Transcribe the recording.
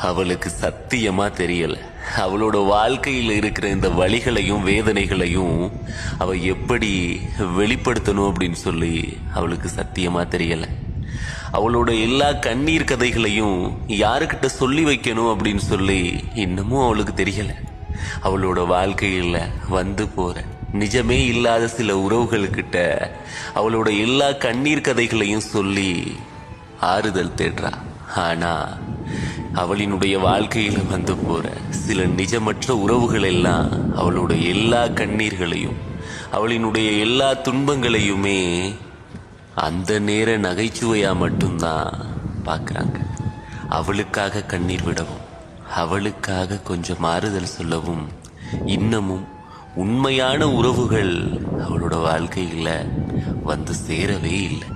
அவளுக்கு சத்தியமா தெரியல. அவளோட வாழ்க்கையில் இருக்கிற இந்த வலிகளையும் வேதனைகளையும் அவ எப்படி வெளிப்படுத்தணும் அப்படின்னு சொல்லி அவளுக்கு சத்தியமா தெரியல. அவளோட எல்லா கண்ணீர் கதைகளையும் யாருக்கிட்ட சொல்லி வைக்கணும் அப்படின்னு சொல்லி இன்னமும் அவளுக்கு தெரியல. அவளோட வாழ்க்கையில் வந்து போற நிஜமே இல்லாத சில உறவுகள்கிட்ட அவளோட எல்லா கண்ணீர் கதைகளையும் சொல்லி ஆறுதல் தேடுறா. ஆனா அவளினுடைய வாழ்க்கையில வந்து போற சில நிஜமற்ற உறவுகள் எல்லாம் அவளோட எல்லா கண்ணீர்களையும் அவளினுடைய எல்லா துன்பங்களையுமே அந்த நேர நகைச்சுவையா மட்டும்தான் பார்க்கறாங்க. அவளுக்காக கண்ணீர் விடவும், அவளுக்காக கொஞ்சம் ஆறுதல் சொல்லவும் இன்னமும் உண்மையான உறவுகள் அவளோட வாழ்க்கையில வந்து சேரவே இல்லை.